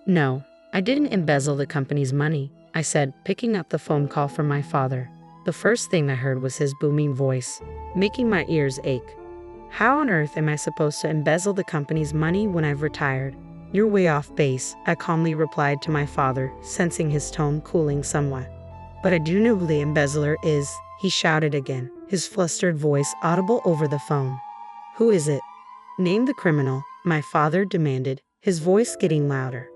No, I didn't embezzle the company's money, I said, picking up the phone call from my father. The first thing I heard was his booming voice, making my ears ache. How on earth am I supposed to embezzle the company's money when I've retired? You're way off base, I calmly replied to my father, sensing his tone cooling somewhat. But I do know who the embezzler is, he shouted again, his flustered voice audible over the phone. Who is it? Name the criminal, my father demanded, his voice getting louder.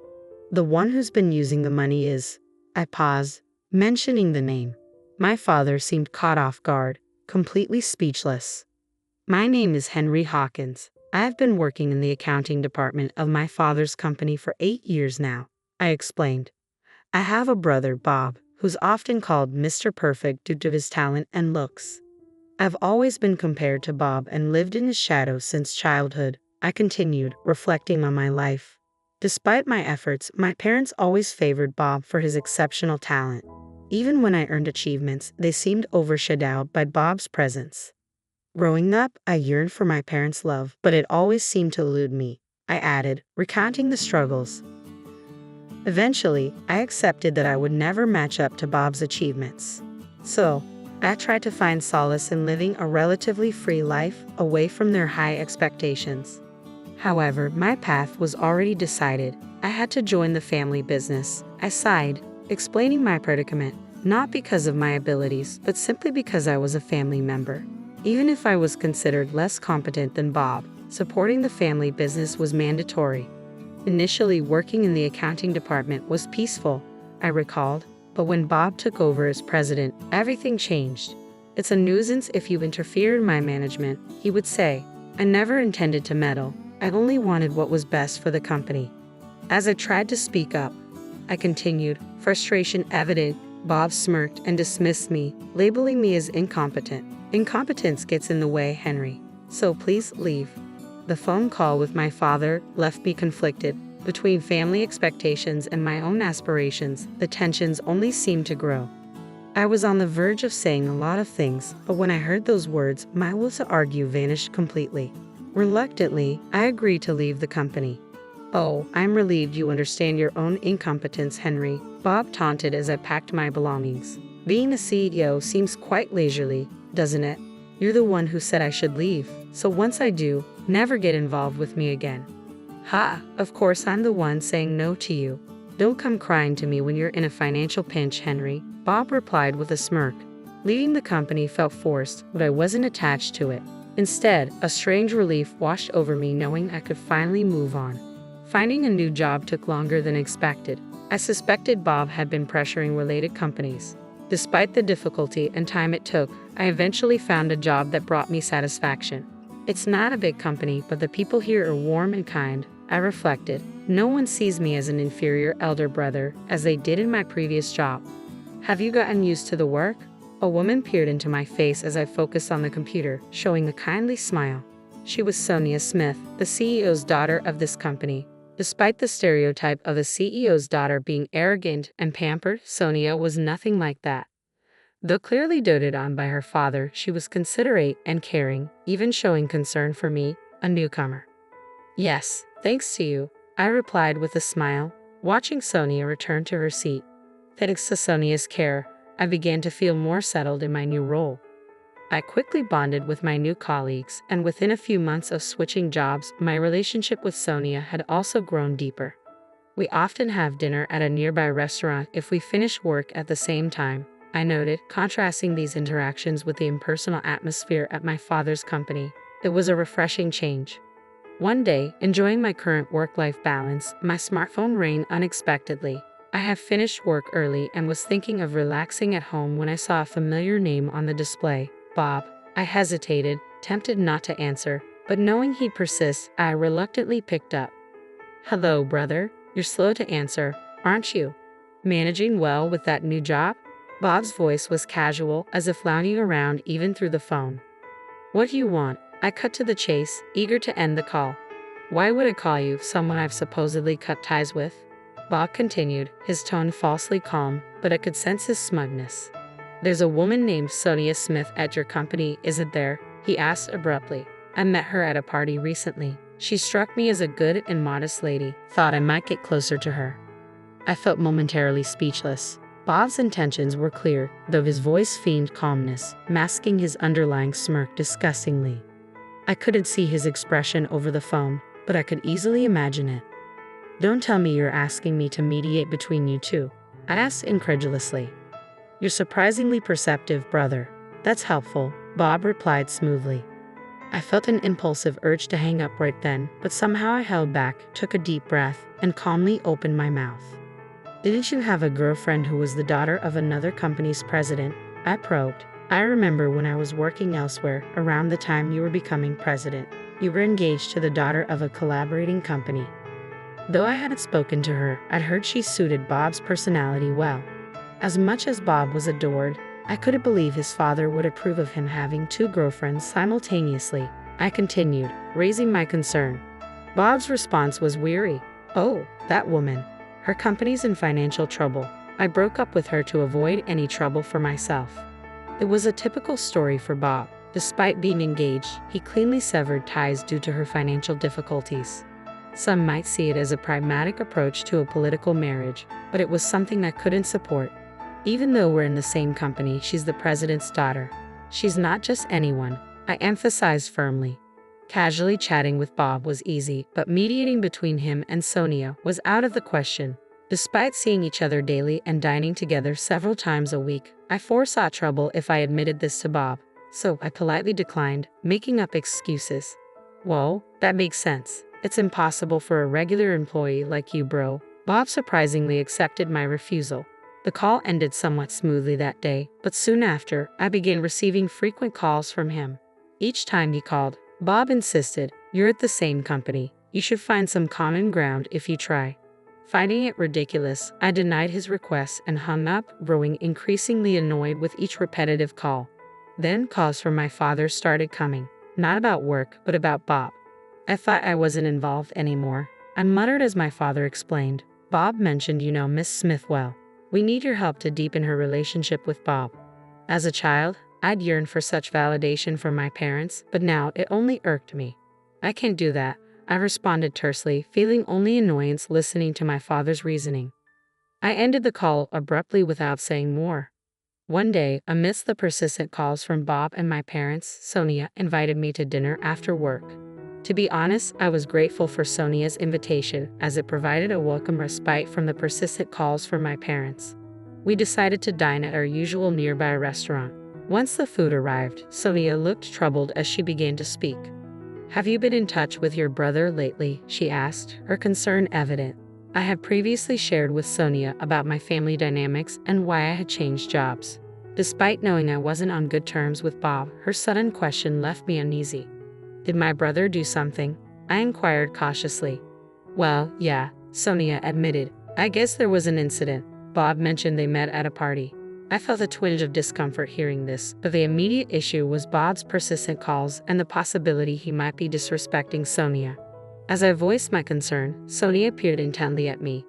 The one who's been using the money is. I paused, mentioning the name. My father seemed caught off guard, completely speechless. My name is Henry Hawkins. I have been working in the accounting department of my father's company for 8 years now, I explained. I have a brother, Bob, who's often called Mr. Perfect due to his talent and looks. I've always been compared to Bob and lived in his shadow since childhood, I continued, reflecting on my life. Despite my efforts, my parents always favored Bob for his exceptional talent. Even when I earned achievements, they seemed overshadowed by Bob's presence. Growing up, I yearned for my parents' love, but it always seemed to elude me, I added, recounting the struggles. Eventually, I accepted that I would never match up to Bob's achievements. So, I tried to find solace in living a relatively free life away from their high expectations. However, my path was already decided. I had to join the family business. I sighed, explaining my predicament, not because of my abilities, but simply because I was a family member. Even if I was considered less competent than Bob, supporting the family business was mandatory. Initially, working in the accounting department was peaceful, I recalled, but when Bob took over as president, everything changed. It's a nuisance if you interfere in my management, he would say. I never intended to meddle. I only wanted what was best for the company. As I tried to speak up, I continued, frustration evident. Bob smirked and dismissed me, labeling me as incompetent. Incompetence gets in the way, Henry. So please leave. The phone call with my father left me conflicted. Between family expectations and my own aspirations, the tensions only seemed to grow. I was on the verge of saying a lot of things, but when I heard those words, my will to argue vanished completely. Reluctantly, I agreed to leave the company. Oh, I'm relieved you understand your own incompetence, Henry, Bob taunted as I packed my belongings. Being a CEO seems quite leisurely, doesn't it? You're the one who said I should leave, so once I do, never get involved with me again. Ha, of course I'm the one saying no to you. Don't come crying to me when you're in a financial pinch, Henry, Bob replied with a smirk. Leaving the company felt forced, but I wasn't attached to it. Instead, a strange relief washed over me knowing I could finally move on. Finding a new job took longer than expected. I suspected Bob had been pressuring related companies. Despite the difficulty and time it took, I eventually found a job that brought me satisfaction. It's not a big company, but the people here are warm and kind, I reflected. No one sees me as an inferior elder brother, as they did in my previous job. Have you gotten used to the work? A woman peered into my face as I focused on the computer, showing a kindly smile. She was Sonia Smith, the CEO's daughter of this company. Despite the stereotype of a CEO's daughter being arrogant and pampered, Sonia was nothing like that. Though clearly doted on by her father, she was considerate and caring, even showing concern for me, a newcomer. Yes, thanks to you, I replied with a smile, watching Sonia return to her seat. Thanks to Sonia's care, I began to feel more settled in my new role. I quickly bonded with my new colleagues, and within a few months of switching jobs, my relationship with Sonia had also grown deeper. We often have dinner at a nearby restaurant if we finish work at the same time, I noted, contrasting these interactions with the impersonal atmosphere at my father's company. It was a refreshing change. One day, enjoying my current work-life balance, my smartphone rang unexpectedly. I had finished work early and was thinking of relaxing at home when I saw a familiar name on the display. Bob. I hesitated, tempted not to answer, but knowing he'd persist, I reluctantly picked up. Hello, brother. You're slow to answer, aren't you? Managing well with that new job? Bob's voice was casual, as if lounging around even through the phone. What do you want? I cut to the chase, eager to end the call. Why would I call you someone I've supposedly cut ties with? Bob continued, his tone falsely calm, but I could sense his smugness. There's a woman named Sonia Smith at your company, isn't there? He asked abruptly. I met her at a party recently. She struck me as a good and modest lady, thought I might get closer to her. I felt momentarily speechless. Bob's intentions were clear, though his voice feigned calmness, masking his underlying smirk disgustingly. I couldn't see his expression over the phone, but I could easily imagine it. "Don't tell me you're asking me to mediate between you two," I asked incredulously. "You're surprisingly perceptive, brother. That's helpful," Bob replied smoothly. I felt an impulsive urge to hang up right then, but somehow I held back, took a deep breath, and calmly opened my mouth. "Didn't you have a girlfriend who was the daughter of another company's president?" I probed. "I remember when I was working elsewhere, around the time you were becoming president, you were engaged to the daughter of a collaborating company." Though I hadn't spoken to her, I'd heard she suited Bob's personality well. As much as Bob was adored, I couldn't believe his father would approve of him having two girlfriends simultaneously. I continued, raising my concern. Bob's response was weary. "Oh, that woman. Her company's in financial trouble. I broke up with her to avoid any trouble for myself." It was a typical story for Bob. Despite being engaged, he cleanly severed ties due to her financial difficulties. Some might see it as a pragmatic approach to a political marriage, but it was something I couldn't support. Even though we're in the same company, she's the president's daughter. She's not just anyone, I emphasized firmly. Casually chatting with Bob was easy, but mediating between him and Sonia was out of the question. Despite seeing each other daily and dining together several times a week, I foresaw trouble if I admitted this to Bob, so I politely declined, making up excuses. "Whoa, that makes sense. It's impossible for a regular employee like you, bro." Bob surprisingly accepted my refusal. The call ended somewhat smoothly that day, but soon after, I began receiving frequent calls from him. Each time he called, Bob insisted, "You're at the same company. You should find some common ground if you try." Finding it ridiculous, I denied his request and hung up, growing increasingly annoyed with each repetitive call. Then calls from my father started coming, not about work, but about Bob. I thought I wasn't involved anymore. I muttered as my father explained, "Bob mentioned you know Miss Smith well. We need your help to deepen her relationship with Bob." As a child, I'd yearned for such validation from my parents, but now it only irked me. "I can't do that," I responded tersely, feeling only annoyance listening to my father's reasoning. I ended the call abruptly without saying more. One day, amidst the persistent calls from Bob and my parents, Sonia invited me to dinner after work. To be honest, I was grateful for Sonia's invitation, as it provided a welcome respite from the persistent calls from my parents. We decided to dine at our usual nearby restaurant. Once the food arrived, Sonia looked troubled as she began to speak. "Have you been in touch with your brother lately?" she asked, her concern evident. I had previously shared with Sonia about my family dynamics and why I had changed jobs. Despite knowing I wasn't on good terms with Bob, her sudden question left me uneasy. "Did my brother do something?" I inquired cautiously. "Well, yeah," Sonia admitted. "I guess there was an incident. Bob mentioned they met at a party." I felt a twinge of discomfort hearing this, but the immediate issue was Bob's persistent calls and the possibility he might be disrespecting Sonia. As I voiced my concern, Sonia peered intently at me.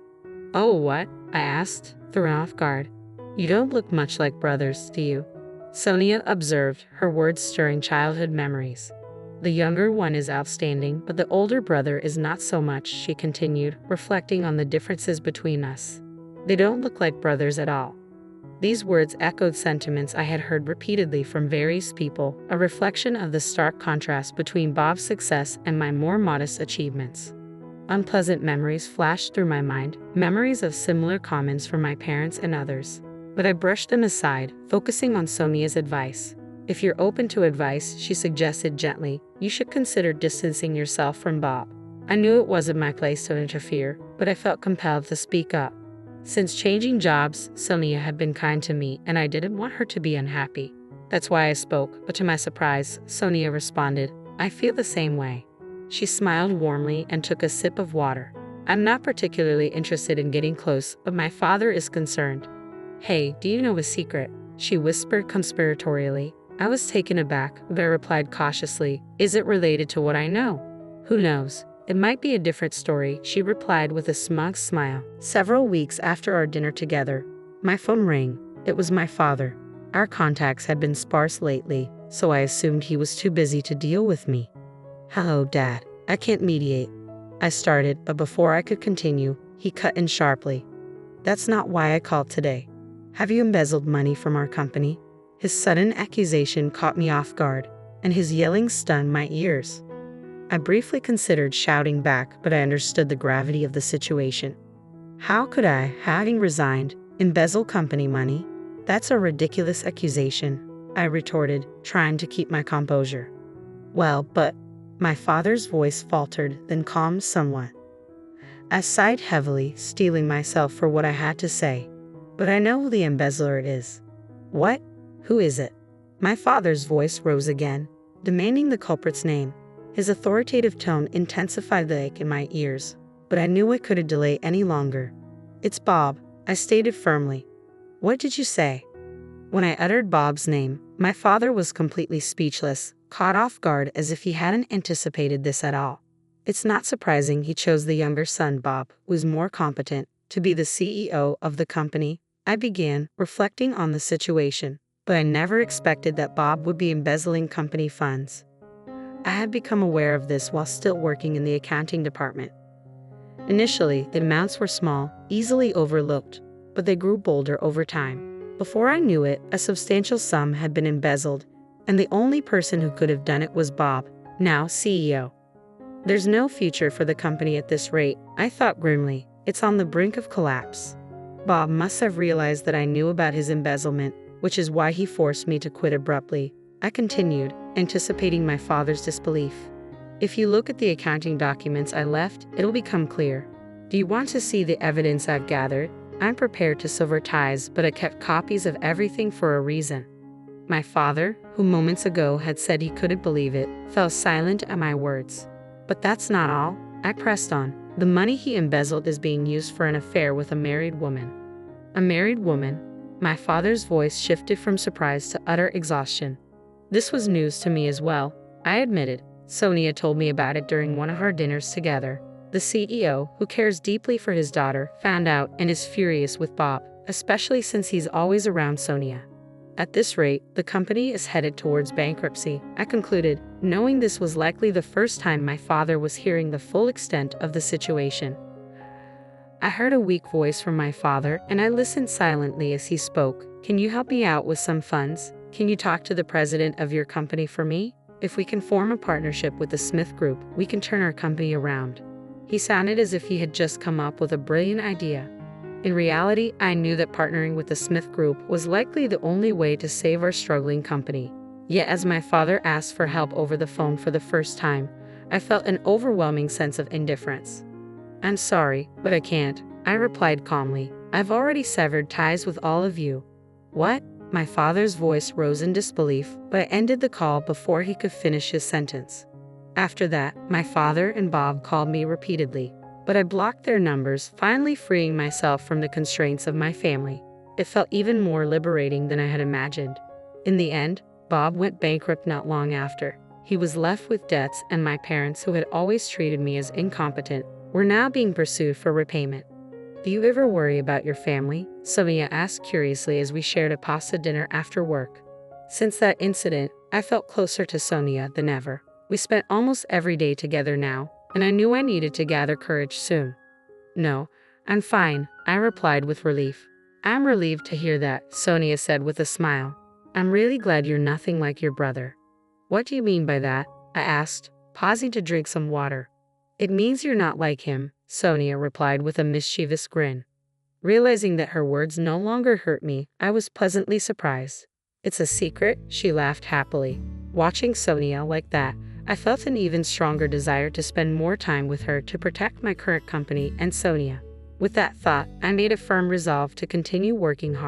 "Oh, what?" I asked, thrown off guard. "You don't look much like brothers, do you?" Sonia observed, her words stirring childhood memories. "The younger one is outstanding, but the older brother is not so much," she continued, reflecting on the differences between us. "They don't look like brothers at all." These words echoed sentiments I had heard repeatedly from various people, a reflection of the stark contrast between Bob's success and my more modest achievements. Unpleasant memories flashed through my mind, memories of similar comments from my parents and others. But I brushed them aside, focusing on Sonia's advice. "If you're open to advice," she suggested gently, "you should consider distancing yourself from Bob." I knew it wasn't my place to interfere, but I felt compelled to speak up. Since changing jobs, Sonia had been kind to me, and I didn't want her to be unhappy. That's why I spoke, but to my surprise, Sonia responded, "I feel the same way." She smiled warmly and took a sip of water. "I'm not particularly interested in getting close, but my father is concerned." "Hey, do you know a secret?" she whispered conspiratorially. I was taken aback, but I replied cautiously, "Is it related to what I know?" "Who knows? It might be a different story," she replied with a smug smile. Several weeks after our dinner together, my phone rang. It was my father. Our contacts had been sparse lately, so I assumed he was too busy to deal with me. "Hello, Dad," I can't mediate. I started, but before I could continue, he cut in sharply. That's not why I called today. Have you embezzled money from our company? His sudden accusation caught me off guard, and his yelling stunned my ears. I briefly considered shouting back, but I understood the gravity of the situation. How could I, having resigned, embezzle company money? That's a ridiculous accusation, I retorted, trying to keep my composure. Well, but my father's voice faltered, then calmed somewhat. I sighed heavily, steeling myself for what I had to say. But I know who the embezzler is. What? Who is it? My father's voice rose again, demanding the culprit's name. His authoritative tone intensified the ache in my ears, but I knew I couldn't delay any longer. It's Bob, I stated firmly. What did you say? When I uttered Bob's name, my father was completely speechless, caught off guard as if he hadn't anticipated this at all. It's not surprising he chose the younger son, Bob, who is more competent, to be the CEO of the company. I began, reflecting on the situation, but I never expected that Bob would be embezzling company funds. I had become aware of this while still working in the accounting department. Initially, the amounts were small, easily overlooked, but they grew bolder over time. Before I knew it, a substantial sum had been embezzled, and the only person who could have done it was Bob, now CEO. There's no future for the company at this rate, I thought grimly. It's on the brink of collapse. Bob must have realized that I knew about his embezzlement, which is why he forced me to quit abruptly. I continued, anticipating my father's disbelief. If you look at the accounting documents I left, it'll become clear. Do you want to see the evidence I've gathered? I'm prepared to sever ties, but I kept copies of everything for a reason. My father, who moments ago had said he couldn't believe it, fell silent at my words. But that's not all, I pressed on. The money he embezzled is being used for an affair with a married woman. A married woman? My father's voice shifted from surprise to utter exhaustion. This was news to me as well, I admitted. Sonia told me about it during one of our dinners together. The CEO, who cares deeply for his daughter, found out and is furious with Bob, especially since he's always around Sonia. At this rate, the company is headed towards bankruptcy, I concluded, knowing this was likely the first time my father was hearing the full extent of the situation. I heard a weak voice from my father, and I listened silently as he spoke. Can you help me out with some funds? Can you talk to the president of your company for me? If we can form a partnership with the Smith Group, we can turn our company around. He sounded as if he had just come up with a brilliant idea. In reality, I knew that partnering with the Smith Group was likely the only way to save our struggling company. Yet as my father asked for help over the phone for the first time, I felt an overwhelming sense of indifference. I'm sorry, but I can't, I replied calmly. I've already severed ties with all of you. What? My father's voice rose in disbelief, but I ended the call before he could finish his sentence. After that, my father and Bob called me repeatedly, but I blocked their numbers, finally freeing myself from the constraints of my family. It felt even more liberating than I had imagined. In the end, Bob went bankrupt not long after. He was left with debts, and my parents, who had always treated me as incompetent, were now being pursued for repayment. Do you ever worry about your family? Sonia asked curiously as we shared a pasta dinner after work. Since that incident, I felt closer to Sonia than ever. We spent almost every day together now, and I knew I needed to gather courage soon. No, I'm fine, I replied with relief. I'm relieved to hear that, Sonia said with a smile. I'm really glad you're nothing like your brother. What do you mean by that? I asked, pausing to drink some water. It means you're not like him, Sonia replied with a mischievous grin. Realizing that her words no longer hurt me, I was pleasantly surprised. It's a secret, she laughed happily. Watching Sonia like that, I felt an even stronger desire to spend more time with her to protect my current company and Sonia. With that thought, I made a firm resolve to continue working hard.